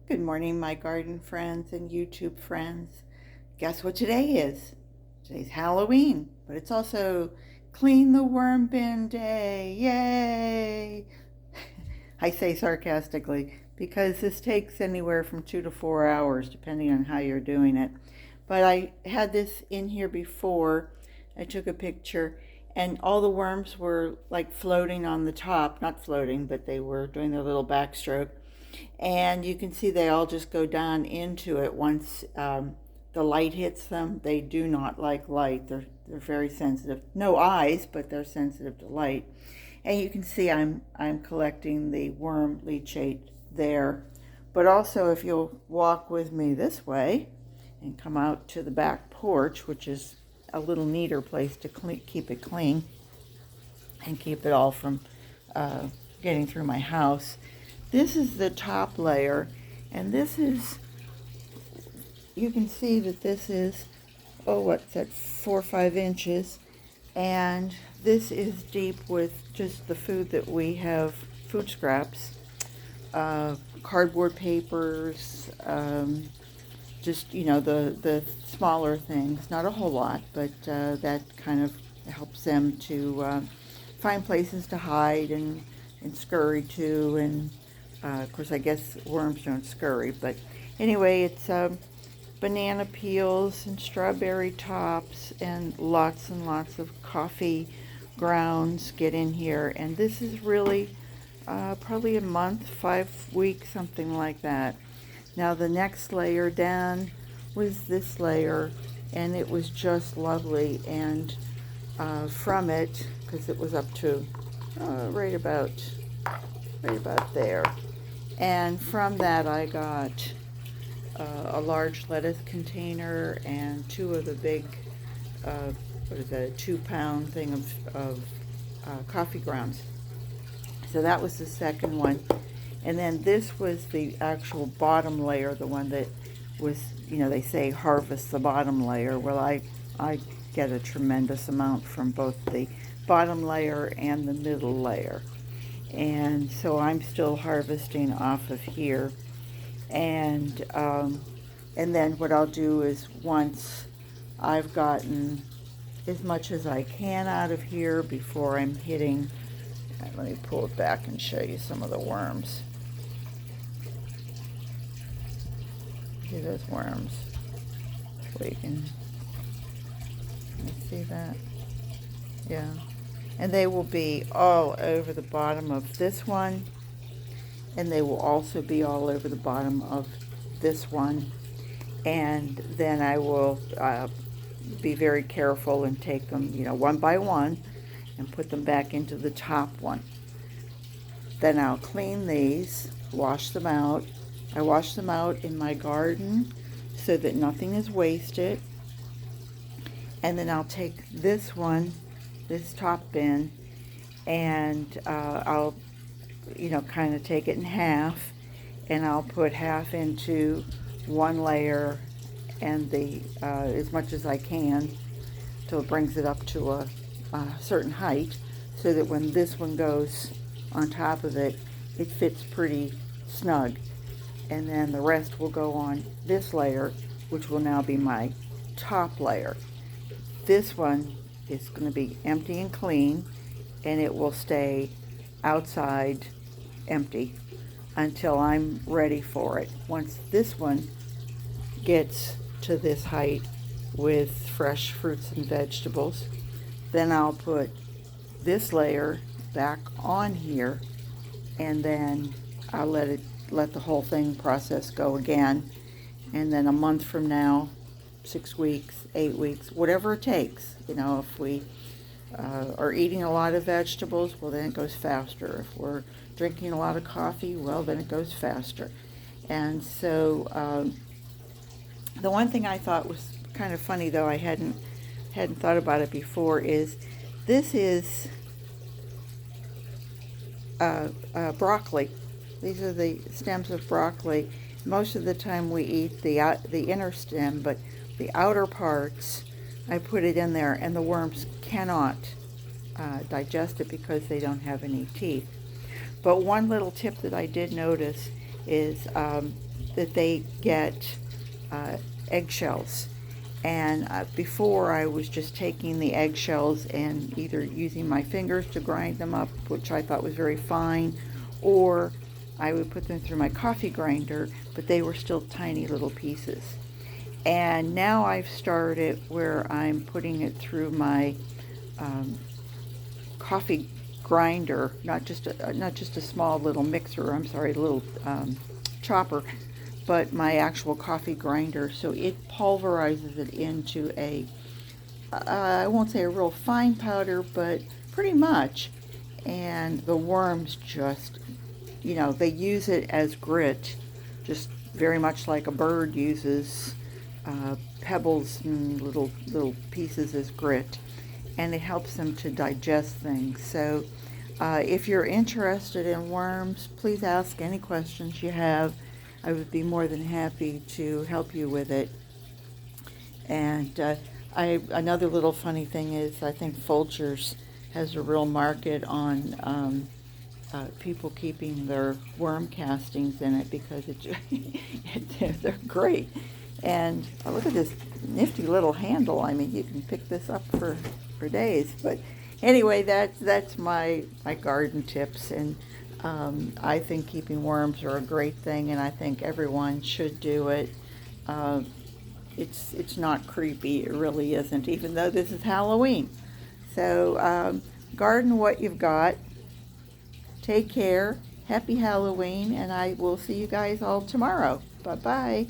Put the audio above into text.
Good morning, my garden friends and YouTube friends. Guess what today is? Today's Halloween, but it's also Clean the Worm Bin Day. Yay! I say sarcastically because this takes anywhere from 2 to 4 hours depending on how you're doing it. But I had this in here before. I took a picture and all the worms were like floating on the top, not floating, but they were doing their little backstroke, and you can see they all just go down into it once the light hits them. They do not like light. They're very sensitive. No eyes, but they're sensitive to light. And you can see I'm collecting the worm leachate there. But also, if you'll walk with me this way and come out to the back porch, which is a little neater place to keep it clean and keep it all from getting through my house. This is the top layer, and this is, you can see that this is, oh, what's that, 4 or 5 inches, and this is deep with just the food that we have, food scraps, cardboard papers, just, the smaller things, not a whole lot, but that kind of helps them to find places to hide and scurry to, and of course, I guess worms don't scurry, but anyway, it's banana peels and strawberry tops and lots of coffee grounds get in here. And this is really probably a month, 5 weeks, something like that. Now, the next layer down was this layer, and it was just lovely. And from it, because it was up to right about there. And from that, I got a large lettuce container and two of the big, what is that, a 2-pound thing of coffee grounds. So that was the second one. And then this was the actual bottom layer, the one that was, they say harvest the bottom layer. Well, I get a tremendous amount from both the bottom layer and the middle layer. And so I'm still harvesting off of here. And then what I'll do is, once I've gotten as much as I can out of here before I'm hitting, let me pull it back and show you some of the worms. See those worms? You can see that? Yeah. And they will be all over the bottom of this one, and they will also be all over the bottom of this one. And then I will be very careful and take them, one by one, and put them back into the top one. Then I'll clean these, wash them out. I wash them out in my garden so that nothing is wasted. And then I'll take this one, this top bin, and I'll kind of take it in half, and I'll put half into one layer, and the as much as I can till it brings it up to a certain height, so that when this one goes on top of it, it fits pretty snug. And then the rest will go on this layer, which will now be my top layer. This one is going to be empty and clean, and it will stay outside empty until I'm ready for it. Once this one gets to this height with fresh fruits and vegetables, then I'll put this layer back on here, and then I'll let the whole thing process go again. And then a month from now, 6 weeks, 8 weeks, whatever it takes, if we are eating a lot of vegetables, well, then it goes faster. If we're drinking a lot of coffee, well, then it goes faster. And so the one thing I thought was kind of funny, though I hadn't thought about it before, is this is broccoli. These are the stems of broccoli. Most of the time we eat the inner stem, but the outer parts, I put it in there, and the worms cannot digest it because they don't have any teeth. But one little tip that I did notice is that they get eggshells. And before I was just taking the eggshells and either using my fingers to grind them up, which I thought was very fine, or I would put them through my coffee grinder, but they were still tiny little pieces. And now I've started where I'm putting it through my coffee grinder, not just a small little mixer, I'm sorry, a little chopper, but my actual coffee grinder, so it pulverizes it into a, I won't say a real fine powder, but pretty much. And the worms just, they use it as grit, just very much like a bird uses pebbles and little pieces as grit, and it helps them to digest things. So if you're interested in worms, please ask any questions you have. I would be more than happy to help you with it. And another little funny thing is I think Folgers has a real market on people keeping their worm castings in it because they're great. And look at this nifty little handle. I mean, you can pick this up for days. But anyway, that's my garden tips. And I think keeping worms are a great thing, and I think everyone should do it. It's not creepy, it really isn't, even though this is Halloween. So garden what you've got. Take care. Happy Halloween, and I will see you guys all tomorrow. Bye-bye.